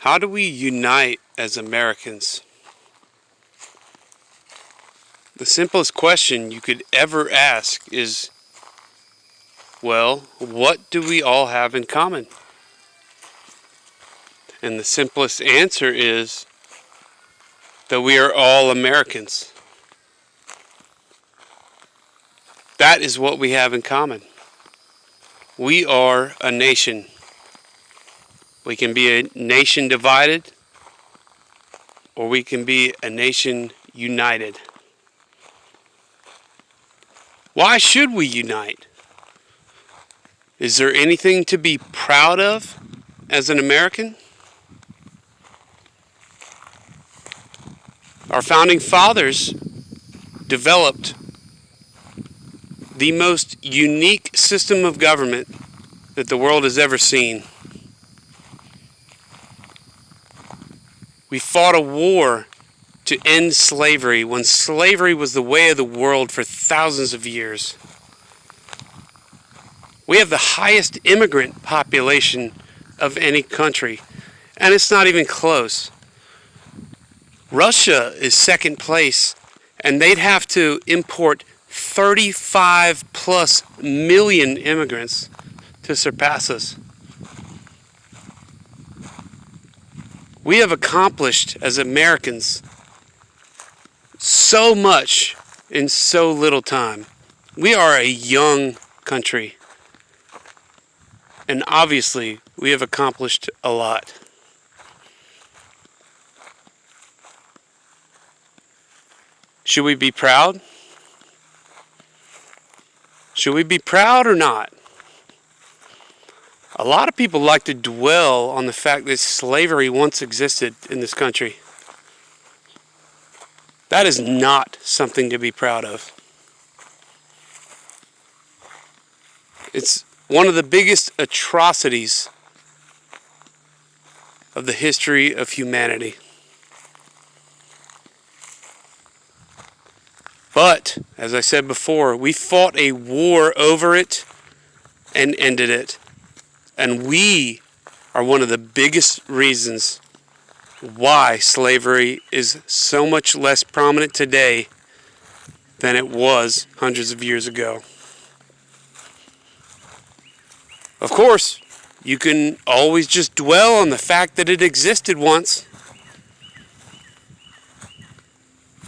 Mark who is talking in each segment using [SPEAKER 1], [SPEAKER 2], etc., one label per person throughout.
[SPEAKER 1] How do we unite as Americans? The simplest question you could ever ask is, well, what do we all have in common? And the simplest answer is that we are all Americans. That is what we have in common. We are a nation. We can be a nation divided, or we can be a nation united. Why should we unite? Is there anything to be proud of as an American? Our founding fathers developed the most unique system of government that the world has ever seen. We fought a war to end slavery when slavery was the way of the world for thousands of years. We have the highest immigrant population of any country, and it's not even close. Russia is second place, and they'd have to import 35 plus million immigrants to surpass us. We have accomplished as Americans so much in so little time. We are a young country, and obviously we have accomplished a lot. Should we be proud? Should we be proud or not? A lot of people like to dwell on the fact that slavery once existed in this country. That is not something to be proud of. It's one of the biggest atrocities of the history of humanity. But, as I said before, we fought a war over it and ended it. And we are one of the biggest reasons why slavery is so much less prominent today than it was hundreds of years ago. Of course, you can always just dwell on the fact that it existed once.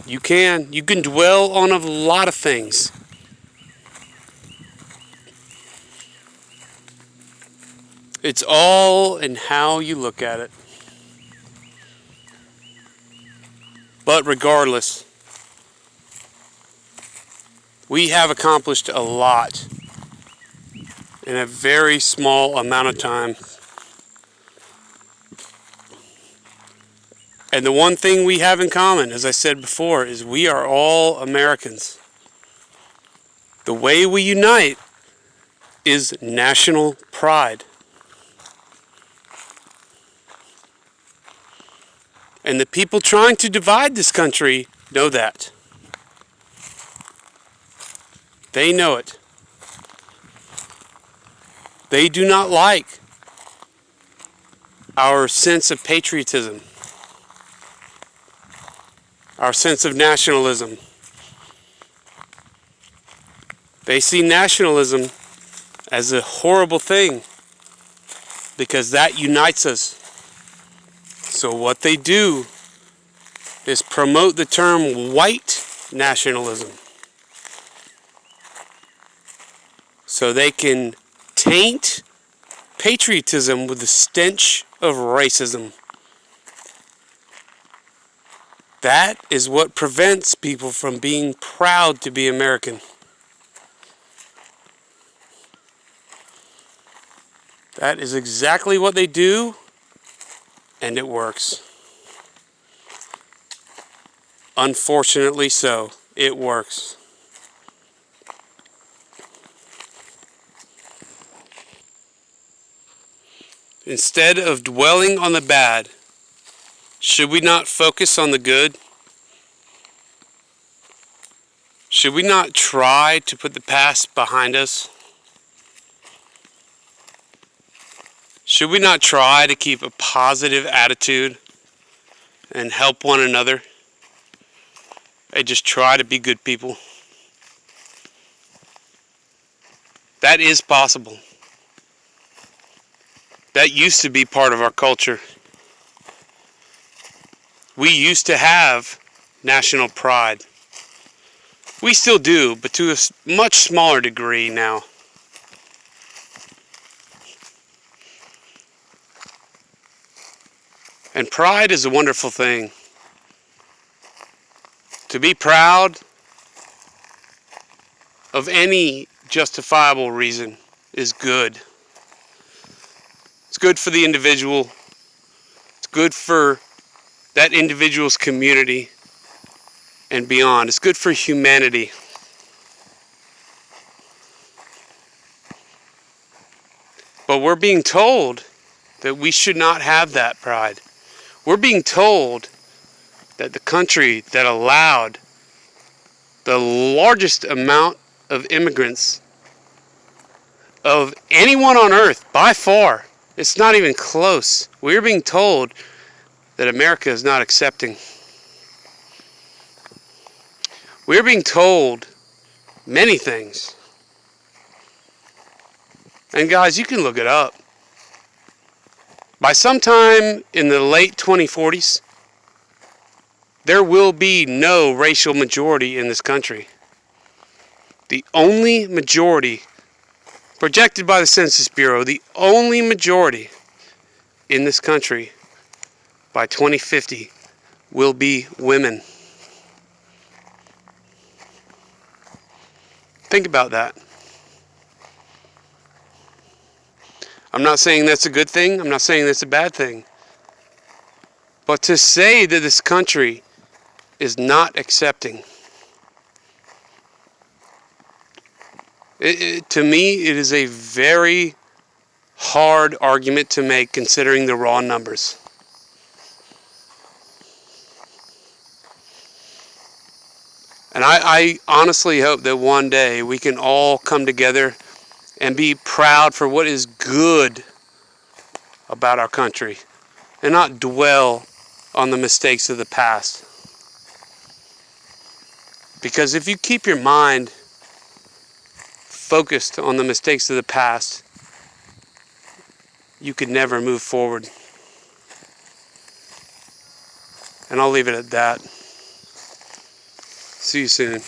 [SPEAKER 1] You can dwell on a lot of things. It's all in how you look at it. But regardless, we have accomplished a lot in a very small amount of time. And the one thing we have in common, as I said before, is we are all Americans. The way we unite is national pride. And the people trying to divide this country know that. They know it. They do not like our sense of patriotism, our sense of nationalism. They see nationalism as a horrible thing because that unites us. So what they do is promote the term white nationalism so they can taint patriotism with the stench of racism. That is what prevents people from being proud to be American. That is exactly what they do, and it works. Unfortunately so, it works. Instead of dwelling on the bad, should we not focus on the good? Should we not try to put the past behind us? Should we not try to keep a positive attitude and help one another? And just try to be good people? That is possible. That used to be part of our culture. We used to have national pride. We still do, but to a much smaller degree now. And pride is a wonderful thing. To be proud of any justifiable reason is good. It's good for the individual. It's good for that individual's community and beyond. It's good for humanity. But we're being told that we should not have that pride. We're being told that the country that allowed the largest amount of immigrants of anyone on earth, by far, it's not even close. We're being told that America is not accepting. We're being told many things. And guys, you can look it up. By sometime in the late 2040s, there will be no racial majority in this country. The only majority, projected by the Census Bureau, the only majority in this country by 2050 will be women. Think about that. I'm not saying that's a good thing. I'm not saying that's a bad thing. But to say that this country is not accepting, to me, it is a very hard argument to make considering the raw numbers. And I honestly hope that one day we can all come together and be proud for what is good about our country and not dwell on the mistakes of the past. Because if you keep your mind focused on the mistakes of the past, you could never move forward. And I'll leave it at that. See you soon.